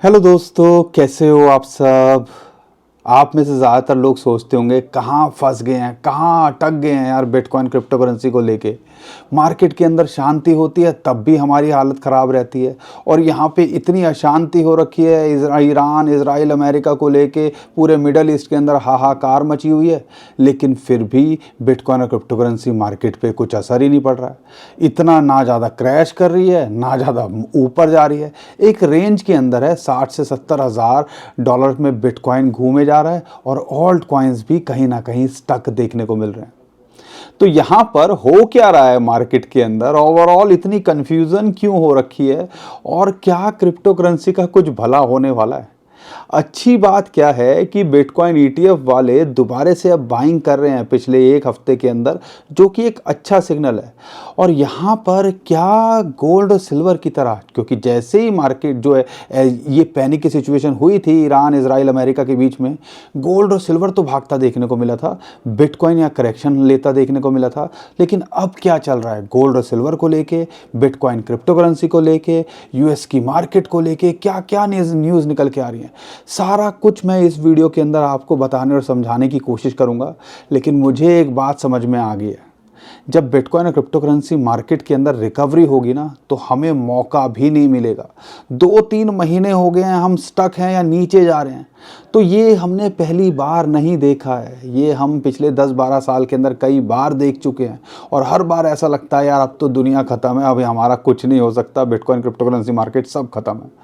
Hello दोस्तों, कैसे हो आप सब। आप में से ज़्यादातर लोग सोचते होंगे कहाँ फंस गए हैं, कहाँ अटक गए हैं यार बिटकॉइन क्रिप्टो करेंसी को लेके। मार्केट के अंदर शांति होती है तब भी हमारी हालत ख़राब रहती है, और यहाँ पे इतनी अशांति हो रखी है ईरान इजराइल अमेरिका को लेके, पूरे मिडल ईस्ट के अंदर हाहाकार मची हुई है। लेकिन फिर भी बिटकॉइन और क्रिप्टो करेंसी मार्केट पे कुछ असर ही नहीं पड़ रहा है। इतना ना ज़्यादा क्रैश कर रही है ना ज़्यादा ऊपर जा रही है। एक रेंज के अंदर है, 60 से 70 हज़ार डॉलर में बिटकॉइन घूमे जा रहा है, और ऑल्ट कॉइन्स भी कहीं ना कहीं स्टक देखने को मिल रहे हैं। तो यहाँ पर हो क्या रहा है मार्केट के अंदर, ओवरऑल इतनी कंफ्यूजन क्यों हो रखी है, और क्या क्रिप्टो करेंसी का कुछ भला होने वाला है। अच्छी बात क्या है कि बिटकॉइन ईटीएफ वाले दोबारा से अब बाइंग कर रहे हैं पिछले एक हफ्ते के अंदर, जो कि एक अच्छा सिग्नल है। और यहाँ पर क्या गोल्ड और सिल्वर की तरह, क्योंकि जैसे ही मार्केट जो है ये पैनिक की सिचुएशन हुई थी ईरान इजराइल अमेरिका के बीच में, गोल्ड और सिल्वर तो भागता देखने को मिला था, बिटकॉइन या करेक्शन लेता देखने को मिला था। लेकिन अब क्या चल रहा है गोल्ड और सिल्वर को लेके, बिटकॉइन क्रिप्टो करेंसी को लेके, यूएस की मार्केट को लेके क्या क्या न्यूज़ निकल के आ रही है, सारा कुछ मैं इस वीडियो के अंदर आपको बताने और समझाने की कोशिश करूंगा। लेकिन मुझे एक बात समझ में आ गई है, जब बिटकॉइन और क्रिप्टो करेंसी मार्केट के अंदर रिकवरी होगी ना, तो हमें मौका भी नहीं मिलेगा। 2-3 महीने हो गए हैं हम स्टक हैं या नीचे जा रहे हैं। तो ये हमने पहली बार नहीं देखा है, ये हम पिछले 10-12 साल के अंदर कई बार देख चुके हैं। और हर बार ऐसा लगता है यार अब तो दुनिया ख़त्म है, अब हमारा कुछ नहीं हो सकता, बिटकॉइन क्रिप्टो करेंसी मार्केट सब खत्म है।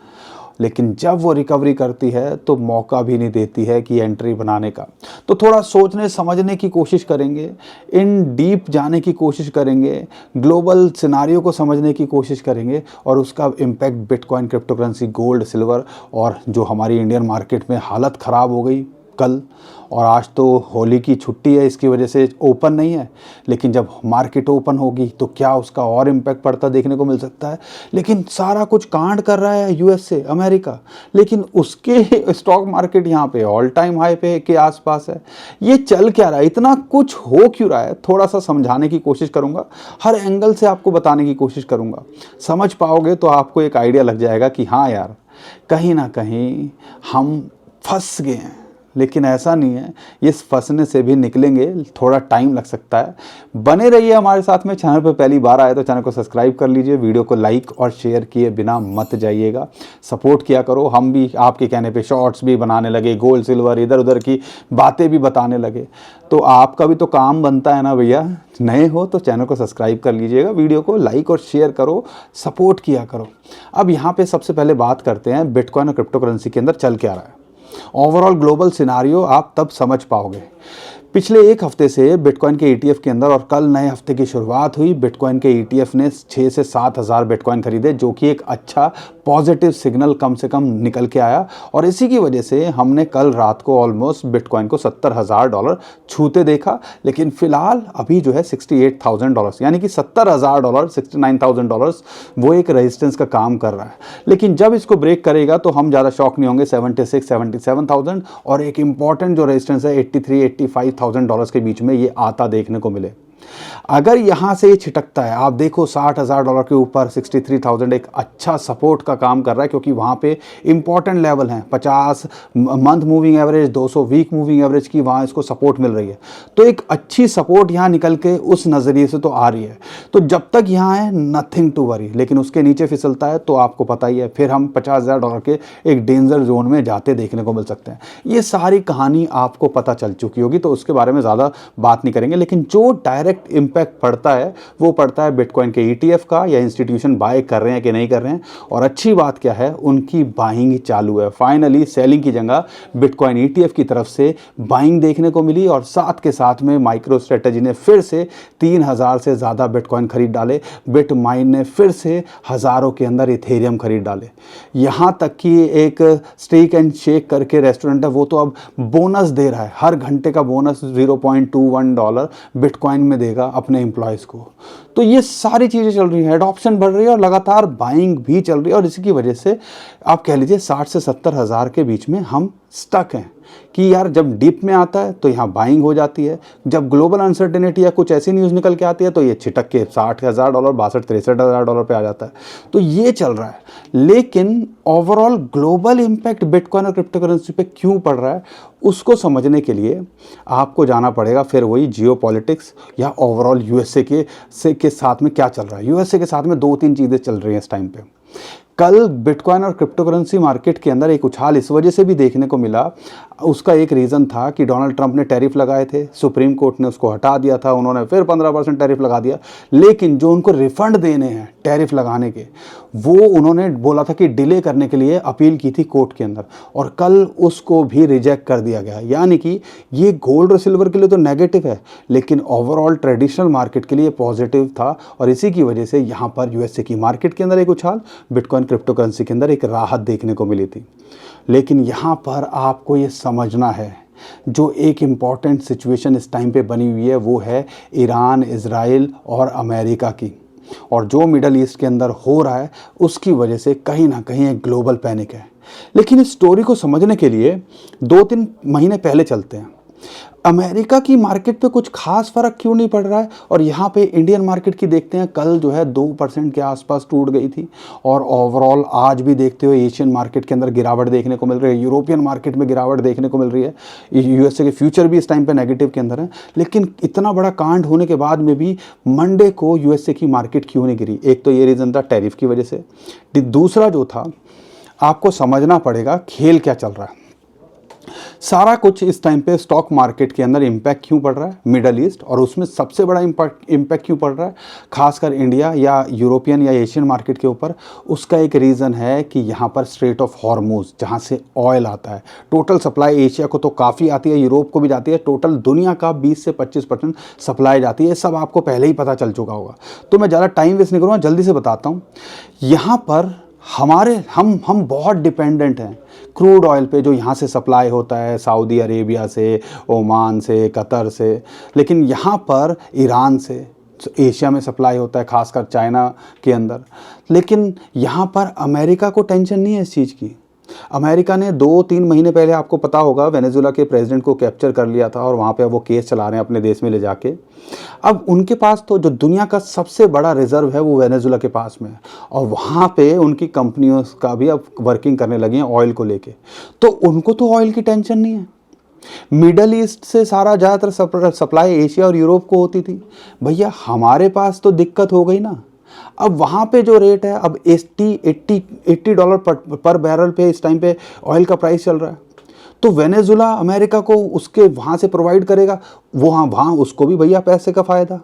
लेकिन जब वो रिकवरी करती है तो मौका भी नहीं देती है कि एंट्री बनाने का। तो थोड़ा सोचने समझने की कोशिश करेंगे, इन डीप जाने की कोशिश करेंगे, ग्लोबल सिनारियो को समझने की कोशिश करेंगे, और उसका impact bitcoin crypto currency gold silver, और जो हमारी इंडियन मार्केट में हालत ख़राब हो गई कल। और आज तो होली की छुट्टी है, इसकी वजह से ओपन नहीं है। लेकिन जब मार्केट ओपन होगी तो क्या उसका और इम्पैक्ट पड़ता देखने को मिल सकता है। लेकिन सारा कुछ कांड कर रहा है यूएस से अमेरिका, लेकिन उसके स्टॉक मार्केट यहाँ पे ऑल टाइम हाई पे के आसपास है। ये चल क्या रहा है, इतना कुछ हो क्यों रहा है, थोड़ा सा समझाने की कोशिश करूँगा, हर एंगल से आपको बताने की कोशिश करूँगा। समझ पाओगे तो आपको एक आइडिया लग जाएगा कि हाँ यार, कहीं ना कहीं हम फंस गए हैं। लेकिन ऐसा नहीं है, इस फंसने से भी निकलेंगे, थोड़ा टाइम लग सकता है। बने रहिए हमारे साथ में। चैनल पर पहली बार आए तो चैनल को सब्सक्राइब कर लीजिए, वीडियो को लाइक और शेयर किए बिना मत जाइएगा, सपोर्ट किया करो। हम भी आपके कहने पे शॉर्ट्स भी बनाने लगे, गोल्ड सिल्वर इधर उधर की बातें भी बताने लगे। तो आपका भी तो काम बनता है ना भैया। नए हो तो चैनल को सब्सक्राइब कर लीजिएगा, वीडियो को लाइक और शेयर करो, सपोर्ट किया करो। अब यहाँ पे सबसे पहले बात करते हैं बिटकॉइन और क्रिप्टो करेंसी के अंदर चल क्या रहा है। ओवरऑल ग्लोबल सिनारियो आप तब समझ पाओगे। पिछले एक हफ्ते से बिटकॉइन के ईटीएफ के अंदर, और कल नए हफ्ते की शुरुआत हुई, बिटकॉइन के ईटीएफ ने 6 से 7 हज़ार बिटकॉइन खरीदे, जो कि एक अच्छा पॉजिटिव सिग्नल कम से कम निकल के आया। और इसी की वजह से हमने कल रात को ऑलमोस्ट बिटकॉइन को $70,000 छूते देखा। लेकिन फिलहाल अभी जो है $68,000, यानी कि $70,000, $69,000 वो एक रेजिस्टेंस का काम कर रहा है। लेकिन जब इसको ब्रेक करेगा तो हम ज़्यादा शॉक नहीं होंगे। 76-77,000 और एक इंपॉर्टेंट जो रेजिस्टेंस है $83,000-85,000 के बीच में ये आता देखने को मिले। अगर यहाँ से ये छिटकता है, आप देखो $60,000 के ऊपर 63,000 एक अच्छा सपोर्ट का काम कर रहा है, क्योंकि वहाँ पे इंपॉर्टेंट लेवल हैं। 50 month moving average, 200 week moving average की वहाँ इसको सपोर्ट मिल रही है। तो एक अच्छी सपोर्ट यहाँ निकल के उस नज़रिए से तो आ रही है। तो जब तक यहाँ है नथिंग टू वरी, लेकिन उसके नीचे फिसलता है तो आपको पता ही है, फिर हम $50,000 के एक डेंजर जोन में जाते देखने को मिल सकते हैं। ये सारी कहानी आपको पता चल चुकी होगी, तो उसके बारे में ज़्यादा बात नहीं करेंगे। लेकिन जो डायरेक्ट इंपैक्ट पड़ता है वो पड़ता है बिटकॉइन के ईटीएफ का, या इंस्टीट्यूशन बाय कर रहे हैं कि नहीं कर रहे हैं। और अच्छी बात क्या है, उनकी बाइंग चालू है। फाइनली सेलिंग की जगह बिटकॉइन ईटीएफ की तरफ से बाइंग देखने को मिली, और साथ के साथ में माइक्रो स्ट्रेटजी ने फिर से 3,000 से ज़्यादा बिटकॉइन खरीद डाले। बिटमाइन ने फिर से हज़ारों के अंदर इथेरियम खरीद डाले। यहाँ तक कि एक स्टेक एंड शेक करके रेस्टोरेंट है, वो तो अब बोनस दे रहा है, हर घंटे का बोनस $0.21 बिटकॉइन में देगा अपने एम्प्लॉयज़ को। तो ये सारी चीज़ें चल रही हैं, एडॉप्शन बढ़ रही है और लगातार बाइंग भी चल रही है, और इसी की वजह से आप कह लीजिए 60 से 70 हज़ार के बीच में हम स्टक हैं कि यार जब डीप में आता है तो यहाँ बाइंग हो जाती है, जब ग्लोबल अनसर्टेनिटी या कुछ ऐसी न्यूज़ निकल के आती है तो ये छिटक के $60,000 $62-63 पे आ जाता है। तो ये चल रहा है, लेकिन ओवरऑल ग्लोबल इम्पैक्ट बिटकॉइन और क्रिप्टो करेंसी पे क्यों पड़ रहा है उसको समझने के लिए आपको जाना पड़ेगा फिर वही जियो पॉलिटिक्स या ओवरऑल यूएसए के साथ में क्या चल रहा है। यूएसए के साथ में 2-3 चीज़ें चल रही हैं इस टाइम पे। कल बिटकॉइन और क्रिप्टो करेंसी मार्केट के अंदर एक उछाल इस वजह से भी देखने को मिला, उसका एक रीज़न था कि डोनाल्ड ट्रंप ने टैरिफ लगाए थे, सुप्रीम कोर्ट ने उसको हटा दिया था, उन्होंने फिर 15% टैरिफ लगा दिया, लेकिन जो उनको रिफंड देने हैं टैरिफ लगाने के वो उन्होंने बोला था कि डिले करने के लिए अपील की थी कोर्ट के अंदर, और कल उसको भी रिजेक्ट कर दिया गया। यानी कि ये गोल्ड और सिल्वर के लिए तो नेगेटिव है, लेकिन ओवरऑल ट्रेडिशनल मार्केट के लिए पॉजिटिव था, और इसी की वजह से यहाँ पर यूएसए की मार्केट के अंदर एक उछाल, बिटकॉइन क्रिप्टो करेंसी के अंदर एक राहत देखने को मिली थी। लेकिन यहाँ पर आपको ये समझना है, जो एक इम्पॉर्टेंट सिचुएशन इस टाइम पे बनी हुई है वो है ईरान, इजराइल और अमेरिका की, और जो मिडल ईस्ट के अंदर हो रहा है उसकी वजह से कहीं ना कहीं एक ग्लोबल पैनिक है। लेकिन इस स्टोरी को समझने के लिए 2-3 महीने पहले चलते हैं। अमेरिका की मार्केट पे कुछ खास फर्क क्यों नहीं पड़ रहा है, और यहाँ पे इंडियन मार्केट की देखते हैं, कल जो है 2% के आसपास टूट गई थी, और ओवरऑल आज भी देखते हो एशियन मार्केट के अंदर गिरावट देखने को मिल रही है, यूरोपियन मार्केट में गिरावट देखने को मिल रही है, यूएसए के फ्यूचर भी इस टाइम पे नेगेटिव के अंदर है। लेकिन इतना बड़ा कांड होने के बाद में भी मंडे को यूएसए की मार्केट क्यों नहीं गिरी? एक तो ये रीज़न था टैरिफ की वजह से, दूसरा जो था आपको समझना पड़ेगा खेल क्या चल रहा है। सारा कुछ इस टाइम पे स्टॉक मार्केट के अंदर इम्पैक्ट क्यों पड़ रहा है मिडल ईस्ट, और उसमें सबसे बड़ा इम्पैक्ट क्यों पड़ रहा है खासकर इंडिया या यूरोपियन या एशियन मार्केट के ऊपर? उसका एक रीज़न है कि यहाँ पर स्ट्रेट ऑफ हॉर्मूज जहाँ से ऑयल आता है, टोटल सप्लाई एशिया को तो काफ़ी आती है, यूरोप को भी जाती है, टोटल दुनिया का 20 से 25% सप्लाई जाती है। सब आपको पहले ही पता चल चुका होगा, तो मैं ज़्यादा टाइम वेस्ट नहीं करूँगा, जल्दी से बताता हूँ। यहाँ पर हम बहुत डिपेंडेंट हैं क्रूड ऑयल पे, जो यहाँ से सप्लाई होता है सऊदी अरेबिया से, ओमान से, कतर से, लेकिन यहाँ पर ईरान से एशिया में सप्लाई होता है, खासकर चाइना के अंदर। लेकिन यहाँ पर अमेरिका को टेंशन नहीं है इस चीज़ की। अमेरिका ने 2-3 महीने पहले, आपको पता होगा, वेनेजुला के प्रेसिडेंट को कैप्चर कर लिया था, और वहाँ पे वो केस चला रहे हैं अपने देश में ले जाके। अब उनके पास तो जो दुनिया का सबसे बड़ा रिजर्व है वो वेनेजुला के पास में है, और वहाँ पे उनकी कंपनियों का भी अब वर्किंग करने लगी हैं ऑयल को लेके, तो उनको तो ऑयल की टेंशन नहीं है। मिडल ईस्ट से सारा ज़्यादातर सप्लाई एशिया और यूरोप को होती थी, भैया हमारे पास तो दिक्कत हो गई ना। अब वहाँ पे जो रेट है, अब $80 पर बैरल पे इस टाइम पे ऑयल का प्राइस चल रहा है, तो वेनेजुला अमेरिका को उसके वहाँ से प्रोवाइड करेगा, वहाँ उसको भी भैया पैसे का फ़ायदा।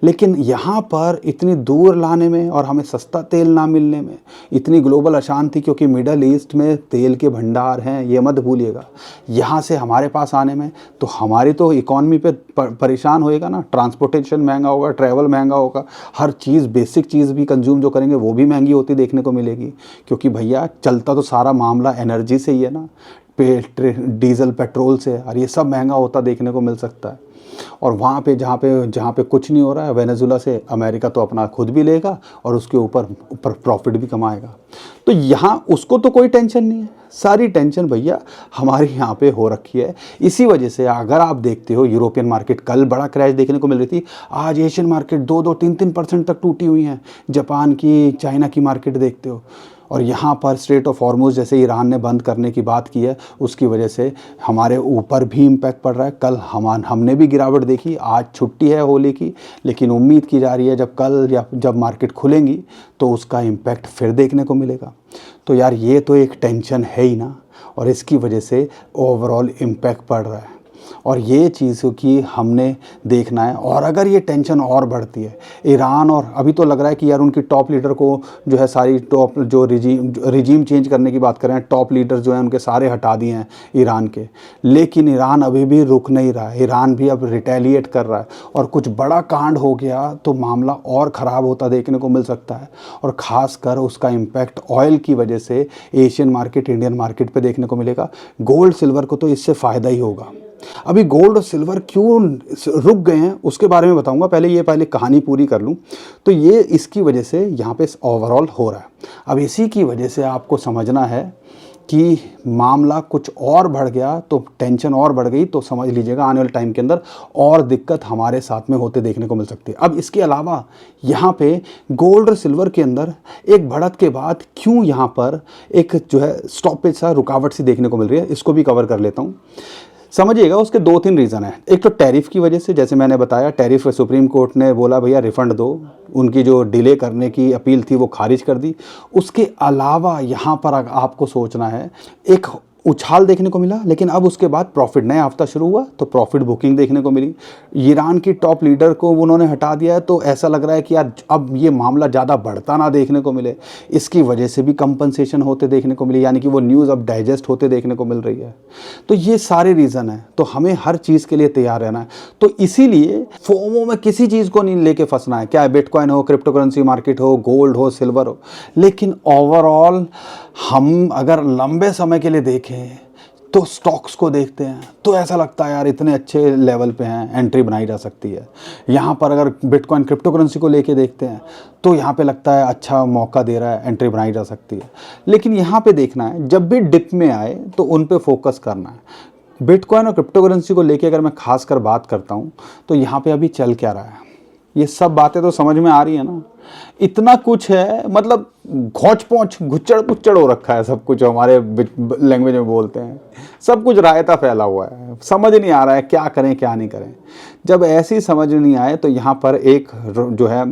लेकिन यहाँ पर इतनी दूर लाने में और हमें सस्ता तेल ना मिलने में इतनी ग्लोबल अशांति, क्योंकि मिडल ईस्ट में तेल के भंडार हैं, ये मत भूलिएगा। यहाँ से हमारे पास आने में तो हमारी तो इकॉनमी पे परेशान होएगा ना, ट्रांसपोर्टेशन महंगा होगा, ट्रैवल महंगा होगा, हर चीज़ बेसिक चीज़ भी कंज्यूम जो करेंगे वो भी महंगी होती देखने को मिलेगी, क्योंकि भैया चलता तो सारा मामला एनर्जी से ही है ना, डीजल पेट्रोल से, और ये सब महंगा होता देखने को मिल सकता है। और वहाँ पे जहाँ पे कुछ नहीं हो रहा है, वेनेजुला से अमेरिका तो अपना खुद भी लेगा और उसके ऊपर प्रॉफिट भी कमाएगा। तो यहाँ उसको तो कोई टेंशन नहीं है, सारी टेंशन भैया हमारे यहाँ पे हो रखी है। इसी वजह से अगर आप देखते हो यूरोपियन मार्केट कल बड़ा क्रैश देखने को मिल रही थी, आज एशियन मार्केट 2-2, 3-3% तक टूटी हुई हैं। जापान की, चाइना की मार्केट देखते हो, और यहाँ पर स्ट्रेट ऑफ हॉर्मूज जैसे ईरान ने बंद करने की बात की है, उसकी वजह से हमारे ऊपर भी इम्पैक्ट पड़ रहा है। कल हमने भी गिरावट देखी, आज छुट्टी है होली की, लेकिन उम्मीद की जा रही है जब मार्केट खुलेंगी तो उसका इम्पैक्ट फिर देखने को मिलेगा। तो यार ये तो एक टेंशन है ही ना, और इसकी वजह से ओवरऑल इम्पैक्ट पड़ रहा है, और ये चीज़ की हमने देखना है। और अगर ये टेंशन और बढ़ती है, ईरान, और अभी तो लग रहा है कि यार उनकी टॉप लीडर को जो है सारी टॉप जो रिजीम चेंज करने की बात कर रहे हैं, टॉप लीडर जो हैं उनके सारे हटा दिए हैं ईरान के, लेकिन ईरान अभी भी रुक नहीं रहा है, ईरान भी अब रिटेलिएट कर रहा है, और कुछ बड़ा कांड हो गया तो मामला और ख़राब होता देखने को मिल सकता है। और ख़ासकर उसका इम्पैक्ट ऑयल की वजह से एशियन मार्केट, इंडियन मार्केट पर देखने को मिलेगा। गोल्ड सिल्वर को तो इससे फ़ायदा ही होगा। अभी गोल्ड और सिल्वर क्यों रुक गए हैं उसके बारे में बताऊंगा, पहले कहानी पूरी कर लूं। तो ये इसकी वजह से यहाँ पे ओवरऑल हो रहा है। अब इसी की वजह से आपको समझना है कि मामला कुछ और बढ़ गया तो टेंशन और बढ़ गई तो समझ लीजिएगा आने वाले टाइम के अंदर और दिक्कत हमारे साथ में होते देखने को मिल सकती है। अब इसके अलावा यहाँ पे गोल्ड और सिल्वर के अंदर एक बढ़त के बाद क्यों यहाँ पर एक जो है स्टॉपेज सा रुकावट सी देखने को मिल रही है, इसको भी कवर कर लेता हूँ। समझिएगा उसके 2-3 रीज़न है। एक तो टैरिफ की वजह से, जैसे मैंने बताया टैरिफ सुप्रीम कोर्ट ने बोला भैया रिफ़ंड दो, उनकी जो डिले करने की अपील थी वो खारिज कर दी। उसके अलावा यहाँ पर आपको सोचना है एक उछाल देखने को मिला, लेकिन अब उसके बाद प्रॉफिट, नया हफ्ता शुरू हुआ तो प्रॉफिट बुकिंग देखने को मिली। ईरान की टॉप लीडर को उन्होंने हटा दिया है तो ऐसा लग रहा है कि यार अब ये मामला ज़्यादा बढ़ता ना देखने को मिले, इसकी वजह से भी कंपनसेशन होते देखने को मिली, यानी कि वो न्यूज़ अब डाइजेस्ट होते देखने को मिल रही है। तो ये सारे रीज़न हैं, तो हमें हर चीज़ के लिए तैयार रहना है। तो इसीलिए फोमो में किसी चीज़ को नहीं लेके फंसना है, क्या बिटकॉइन हो, क्रिप्टो करेंसी मार्केट हो, गोल्ड हो, सिल्वर हो, लेकिन ओवरऑल हम अगर लंबे समय के लिए देखें तो स्टॉक्स को देखते हैं तो ऐसा लगता है यार इतने अच्छे लेवल पे हैं, एंट्री बनाई जा सकती है। यहाँ पर अगर बिटकॉइन क्रिप्टो करेंसी को लेके देखते हैं तो यहाँ पे लगता है अच्छा मौका दे रहा है, एंट्री बनाई जा सकती है। लेकिन यहाँ पे देखना है जब भी डिप में आए तो उन पे फोकस करना है। बिटकॉइन और क्रिप्टो करेंसी को लेके अगर मैं खास कर बात करता हूँ तो यहाँ पे अभी चल क्या रहा है, ये सब बातें तो समझ में आ रही है ना। इतना कुछ है, मतलब घोच पहुँच घुच्चड़ पुच्चड़ हो रखा है सब कुछ, हमारे लैंग्वेज में बोलते हैं, सब कुछ रायता फैला हुआ है, समझ नहीं आ रहा है क्या करें क्या नहीं करें। जब ऐसी समझ नहीं आए तो यहाँ पर एक जो है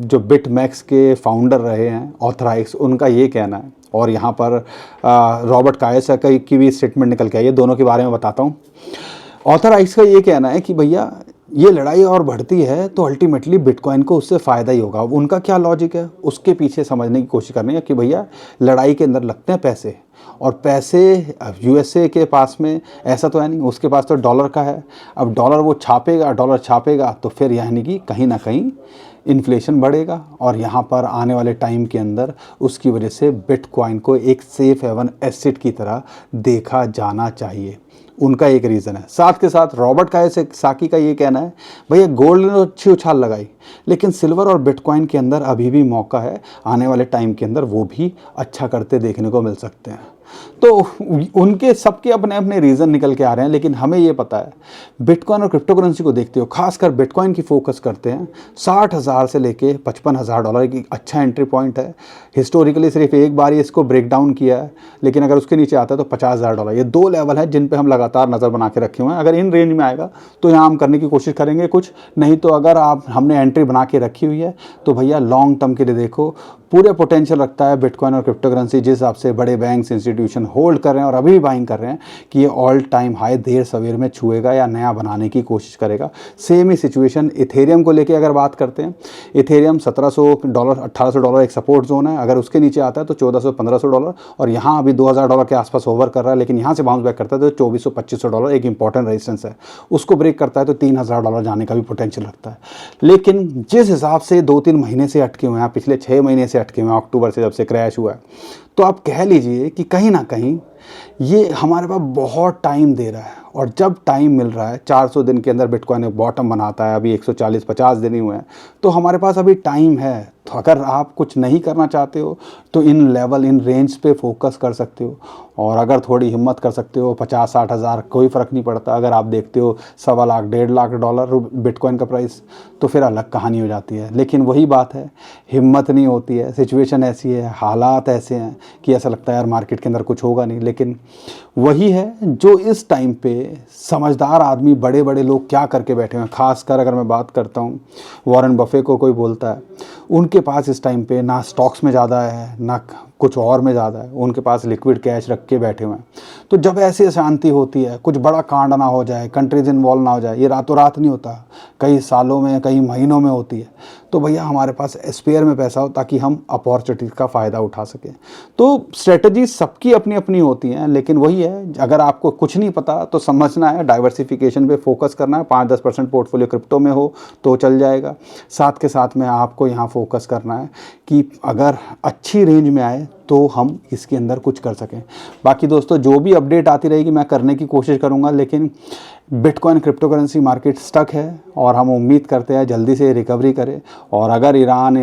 जो बिटमैक्स के फाउंडर रहे हैं ऑथराइक्स, उनका ये कहना है, और यहाँ पर रॉबर्ट कायसाकी की भी स्टेटमेंट निकल के आई है, दोनों के बारे में बताता हूँ। ऑथराइक्स का ये कहना है कि भैया ये लड़ाई और बढ़ती है तो अल्टीमेटली बिटकॉइन को उससे फ़ायदा ही होगा। उनका क्या लॉजिक है उसके पीछे समझने की कोशिश करनी है कि भैया लड़ाई के अंदर लगते हैं पैसे, और पैसे यूएसए के पास में ऐसा तो है नहीं, उसके पास तो डॉलर का है। अब डॉलर छापेगा तो फिर यानी कि कहीं ना कहीं इन्फ्लेशन बढ़ेगा, और यहाँ पर आने वाले टाइम के अंदर उसकी वजह से बिटकॉइन को एक सेफ हेवन एसेट की तरह देखा जाना चाहिए। उनका एक रीज़न है। साथ के साथ रॉबर्ट कायसाकी का ये कहना है भैया गोल्ड ने अच्छी उछाल लगाई, लेकिन सिल्वर और बिटकॉइन के अंदर अभी भी मौका है, आने वाले टाइम के अंदर वो भी अच्छा करते देखने को मिल सकते हैं। तो उनके सबके अपने अपने रीज़न निकल के आ रहे हैं, लेकिन हमें ये पता है बिटकॉइन और क्रिप्टो करेंसी को देखते हो, खासकर बिटकॉइन की फोकस करते हैं। 60,000 से लेके $55,000 की अच्छा एंट्री पॉइंट है। हिस्टोरिकली सिर्फ एक बार ही इसको ब्रेक डाउन किया है, लेकिन अगर उसके नीचे आता है तो $50,000। ये 2 लेवल है जिन पे हम लगातार नज़र बना के रखे हुए हैं। अगर इन रेंज में आएगा तो यहाँ हम करने की कोशिश करेंगे कुछ, नहीं तो अगर हमने एंट्री बना के रखी हुई है तो भैया लॉन्ग टर्म के लिए देखो, पूरे पोटेंशियल रखता है बिटकॉइन और क्रिप्टो करेंसी, जिस हिसाब से बड़े बैंक्स इंस्टीट्यूशन होल्ड कर रहे हैं और अभी भी बाइंग कर रहे हैं कि ये ऑल टाइम हाई देर सवेर में छुएगा या नया बनाने की कोशिश करेगा। सेम ही सिचुएशन इथेरियम को लेके अगर बात करते हैं, इथेरियम $1,700 $1,800 एक सपोर्ट जोन है, अगर उसके नीचे आता है तो $1,400-1,500, और यहाँ अभी $2,000 के आसपास ओवर कर रहा है, लेकिन यहाँ से बाउंस बैक करता है तो $2,400-2,500 एक इंपॉर्टेंट रेजिस्टेंस है, उसको ब्रेक करता है तो $3,000 जाने का भी पोटेंशियल रखता है। लेकिन जिस हिसाब से 2-3 महीने से अटके हुए हैं, पिछले 6 महीने से अटके हुए हैं, अक्टूबर से जब से क्रैश हुआ है, तो आप कह लीजिए कि कहीं ना कहीं ये हमारे पास बहुत टाइम दे रहा है। और जब टाइम मिल रहा है, 400 दिन के अंदर बिटकॉइन एक बॉटम बनाता है, अभी 140-50 दिन ही हुए हैं, तो हमारे पास अभी टाइम है। तो अगर आप कुछ नहीं करना चाहते हो तो इन लेवल, इन रेंज पे फोकस कर सकते हो, और अगर थोड़ी हिम्मत कर सकते हो 50-60 हज़ार कोई फ़र्क नहीं पड़ता। अगर आप देखते हो $1.25 लाख $1.5 लाख बिटकॉइन का प्राइस, तो फिर अलग कहानी हो जाती है। लेकिन वही बात है, हिम्मत नहीं होती है, सिचुएशन ऐसी है, हालात ऐसे हैं कि ऐसा लगता है यार मार्केट के अंदर कुछ होगा नहीं। लेकिन वही है जो इस टाइम पे समझदार आदमी, बड़े बड़े लोग क्या करके बैठे हैं। खासकर अगर मैं बात करता हूँ वॉरेन बफे को कोई बोलता है, उनके पास इस टाइम पे ना स्टॉक्स में ज़्यादा है ना कुछ और में ज़्यादा है, उनके पास लिक्विड कैश रख के बैठे हुए हैं। तो जब ऐसी अशांति होती है, कुछ बड़ा कांड ना हो जाए, कंट्रीज इन्वॉल्व ना हो जाए, ये रातों रात नहीं होता, कई सालों में कई महीनों में होती है, तो भैया हमारे पास स्पेयर में पैसा हो ताकि हम अपॉर्चुनिटी का फ़ायदा उठा सकें। तो स्ट्रेटजी सबकी अपनी अपनी होती हैं, लेकिन वही है, अगर आपको कुछ नहीं पता तो समझना है, डाइवर्सिफिकेशन पे फोकस करना है। 5-10% पोर्टफोलियो क्रिप्टो में हो तो चल जाएगा। साथ के साथ में आपको यहाँ फोकस करना है कि अगर अच्छी रेंज में आए तो हम इसके अंदर कुछ कर सकें। बाकी दोस्तों जो भी अपडेट आती रहेगी मैं करने की कोशिश करूँगा, लेकिन bitcoin crypto currency market stuck है और हम उम्मीद करते हैं जल्दी से रिकवरी करे। और अगर ईरान,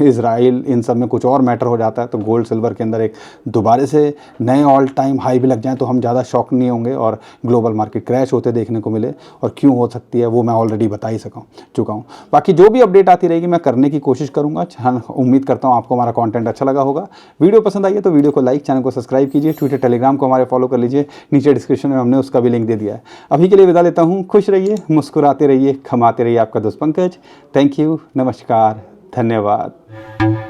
इजराइल इन सब में कुछ और मैटर हो जाता है तो गोल्ड सिल्वर के अंदर एक दोबारा से नए ऑल टाइम हाई भी लग जाए तो हम ज़्यादा शॉक नहीं होंगे और ग्लोबल मार्केट क्रैश होते देखने को मिले। और क्यों हो सकती है वो मैं ऑलरेडी बता ही चुका हूँ। बाकी जो भी अपडेट आती रहेगी मैं करने की कोशिश करूँगा। उम्मीद करता हूँ आपको हमारा कंटेंट अच्छा लगा होगा। वीडियो पसंद आई है तो वीडियो को लाइक, चैनल को सब्सक्राइब कीजिए, ट्विटर टेलीग्राम को हमारे फॉलो कर लीजिए, नीचे डिस्क्रिप्शन में हमने उसका भी लिंक दे दिया है। अभी के लिए विदा लेता हूँ। खुश रहिए, मुस्कुराते रहिए, कमाते रहिए। आपका दोस्त पंकज। थैंक यू, नमस्कार, धन्यवाद।